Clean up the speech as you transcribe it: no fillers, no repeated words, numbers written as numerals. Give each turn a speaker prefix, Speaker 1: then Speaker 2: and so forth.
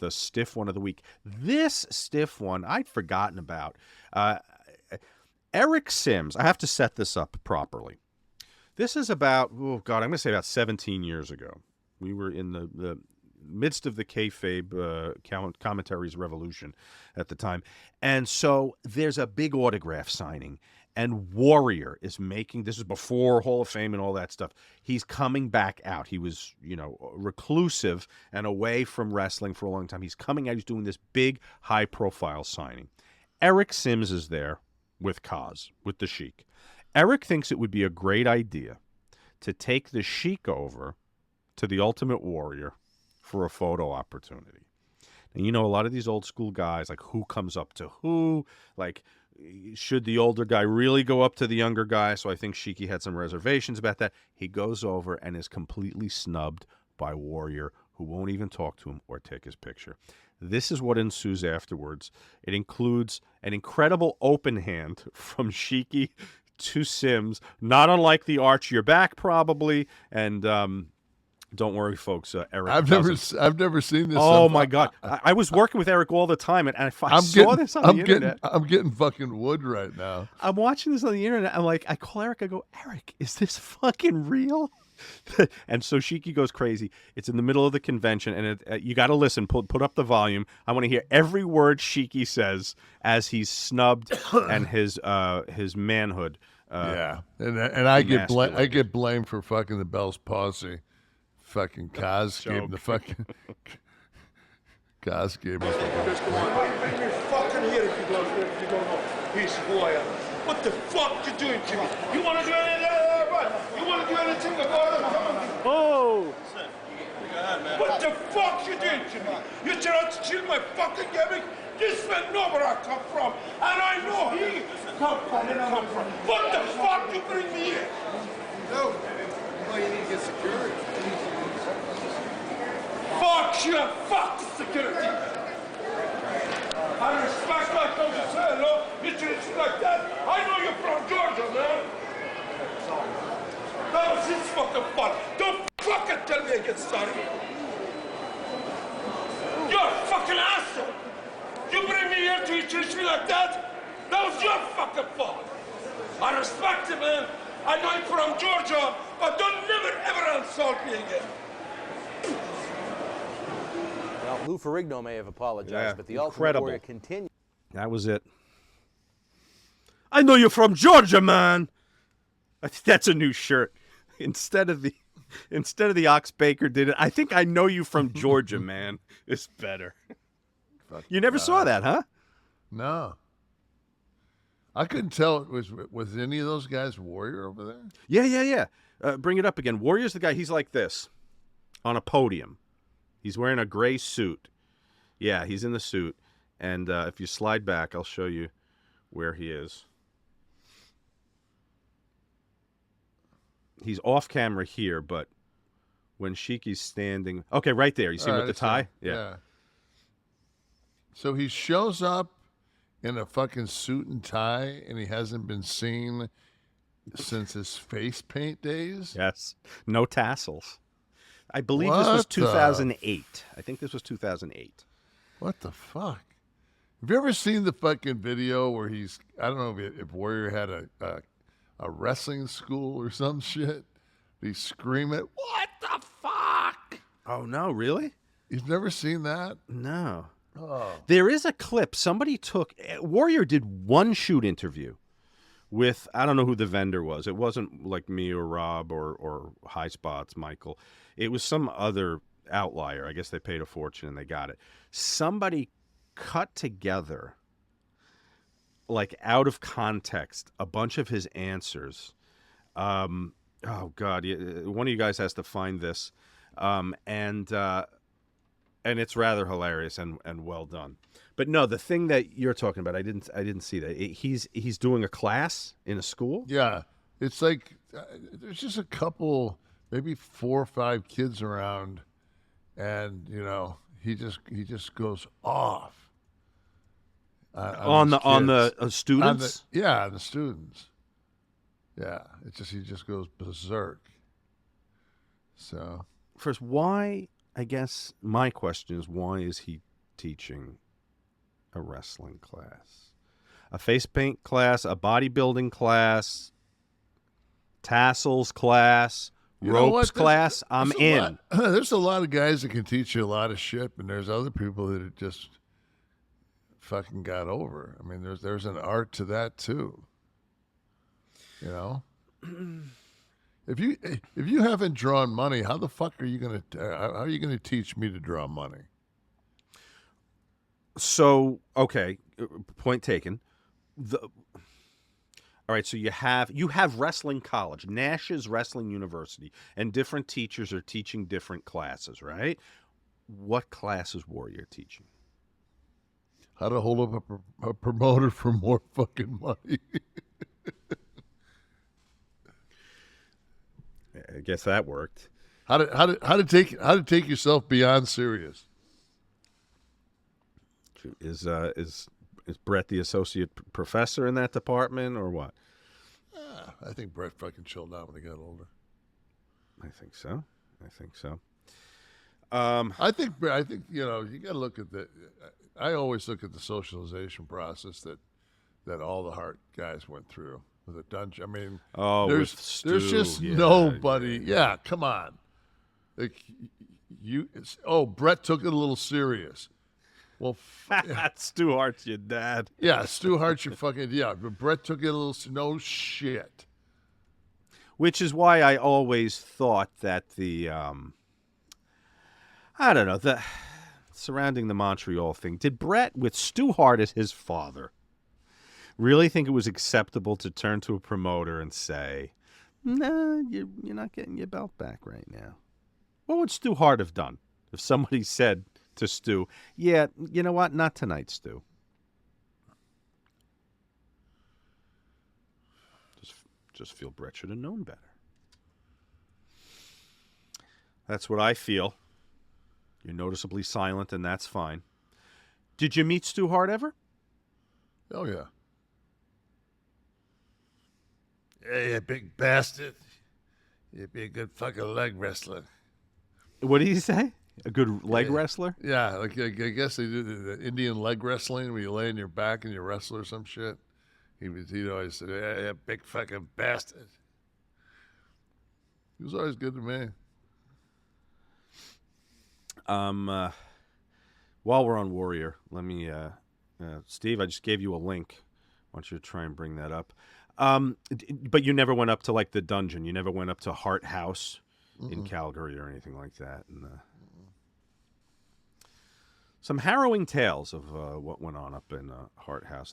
Speaker 1: the stiff one of the week. This stiff one I'd forgotten about. Eric Sims. I have to set this up properly. This is about, oh God, I'm going to say about 17 years ago. We were in the midst of the kayfabe commentaries revolution at the time. And so there's a big autograph signing. And Warrior is making, this is before Hall of Fame and all that stuff. He's coming back out. He was, reclusive and away from wrestling for a long time. He's coming out. He's doing this big, high-profile signing. Eric Sims is there with Kaz, with the Sheik. Eric thinks it would be a great idea to take the Sheik over to the Ultimate Warrior for a photo opportunity. And a lot of these old school guys, like who comes up to who, like should the older guy really go up to the younger guy? So I think Sheiky had some reservations about that. He goes over and is completely snubbed by Warrior, who won't even talk to him or take his picture. This is what ensues afterwards. It includes an incredible open hand from Sheiky to Sims, not unlike the arch your back probably, and don't worry, folks. Eric,
Speaker 2: I've never seen this.
Speaker 1: Oh my God! I was working with Eric all the time, and I saw this on the internet.
Speaker 2: I'm getting fucking wood right now.
Speaker 1: I'm watching this on the internet. I'm like, I call Eric. I go, Eric, is this fucking real? And so Sheiky goes crazy. It's in the middle of the convention, and you got to listen. Put up the volume. I want to hear every word Sheiky says as he's snubbed and his manhood.
Speaker 2: Yeah, and I get blamed for fucking the Bell's palsy. Fucking Kaz gave him the fucking. Kaz gave me.
Speaker 3: Bring me fucking here if you don't know. He's who I am. What the fuck you doing to me? You want to do anything? You want to do anything about it?
Speaker 1: Oh!
Speaker 3: What the fuck you doing to me? You trying to steal my fucking gimmick? This man know where I come from, and I know he come from. What the fuck you bring me here?
Speaker 4: No. Well, you need to get security.
Speaker 3: Fuck you and fuck the security. I respect like those you say, no? You treat you like that? I know you're from Georgia, man. That was his fucking fault. Don't fucking tell me I get started. You're a fucking asshole. You bring me here to treat me like that? That was your fucking fault. I respect you, man. I know you're from Georgia, but don't never ever insult me again.
Speaker 5: Well, Lou Ferrigno may have apologized, but the
Speaker 1: incredible.
Speaker 5: Ultimate Warrior continued.
Speaker 1: That was it. I know you're from Georgia, man. I think that's a new shirt. Instead of the Ox Baker did it. I think I know you from Georgia, man. It's better. You never saw that, huh?
Speaker 2: No. I couldn't tell it was any of those guys Warrior over there?
Speaker 1: Yeah. Bring it up again. Warrior's the guy, he's like this on a podium. He's wearing a gray suit. Yeah, he's in the suit. And if you slide back, I'll show you where he is. He's off camera here, but when Sheiky's standing... Okay, right there. You see him with the tie? Yeah.
Speaker 2: So he shows up in a fucking suit and tie, and he hasn't been seen since his face paint days?
Speaker 1: Yes. No tassels. I believe this was 2008. I think this was 2008.
Speaker 2: What the fuck? Have you ever seen the fucking video where he's... I don't know if Warrior had a wrestling school or some shit. He's screaming, "What the fuck?"
Speaker 1: Oh, no, really?
Speaker 2: You've never seen that?
Speaker 1: No.
Speaker 2: Oh.
Speaker 1: There is a clip. Somebody took... Warrior did one shoot interview with... I don't know who the vendor was. It wasn't like me or Rob or High Spots, Michael. It was some other outlier. I guess they paid a fortune and they got it. Somebody cut together, like out of context, a bunch of his answers. Oh God, one of you guys has to find this, and it's rather hilarious and well done. But no, the thing that you're talking about, I didn't see that. He's doing a class in a school.
Speaker 2: Yeah, it's like there's just a couple, maybe 4 or 5 kids around, and he just goes off.
Speaker 1: On the students?
Speaker 2: The students. Yeah, he just goes berserk. So
Speaker 1: first, why? I guess my question is, why is he teaching a wrestling class? A face paint class, a bodybuilding class, tassels class,
Speaker 2: You know what?
Speaker 1: ropes class? I'm in.
Speaker 2: There's a lot of guys that can teach you a lot of shit, and there's other people that are just fucking got over. I mean, there's an art to that too. You know, if you haven't drawn money, how the fuck are you gonna teach me to draw money?
Speaker 1: So, okay, point taken. All right, so you have wrestling college, Nash's Wrestling University, and different teachers are teaching different classes, right? What class is Warrior teaching?
Speaker 2: How to hold up a promoter for more fucking money.
Speaker 1: I guess that worked.
Speaker 2: How to take yourself beyond serious.
Speaker 1: Is Brett the associate professor in that department or what?
Speaker 2: I think Brett fucking chilled out when he got older.
Speaker 1: I think so.
Speaker 2: I think you know, you got to look at the. I always look at the socialization process that all the Hart guys went through with the dungeon. I mean, there's just nobody. Yeah, come on. Like Brett took it a little serious. Well,
Speaker 1: Stu Hart's your dad.
Speaker 2: Yeah, Stu Hart's your fucking but Brett took it a little. No shit.
Speaker 1: Which is why I always thought that the I don't know, the surrounding the Montreal thing. Did Brett, with Stu Hart as his father, really think it was acceptable to turn to a promoter and say, "No, you're not getting your belt back right now"? What would Stu Hart have done if somebody said to Stu, "Yeah, you know what? Not tonight, Stu"? Just feel Brett should have known better. That's what I feel. You're noticeably silent, and that's fine. Did you meet Stu Hart ever?
Speaker 2: Oh, yeah. Hey, you big bastard. You'd be a good fucking leg wrestler.
Speaker 1: What did he say? A good leg wrestler?
Speaker 2: Yeah, like I guess they do the Indian leg wrestling where you lay on your back and you wrestle or some shit. He'd always say, hey, big fucking bastard. He was always good to me.
Speaker 1: While we're on Warrior, let me, Steve, I just gave you a link. I want you to try and bring that up. But you never went up to like the dungeon. You never went up to Hart House in Calgary or anything like that. And some harrowing tales of what went on up in Hart House.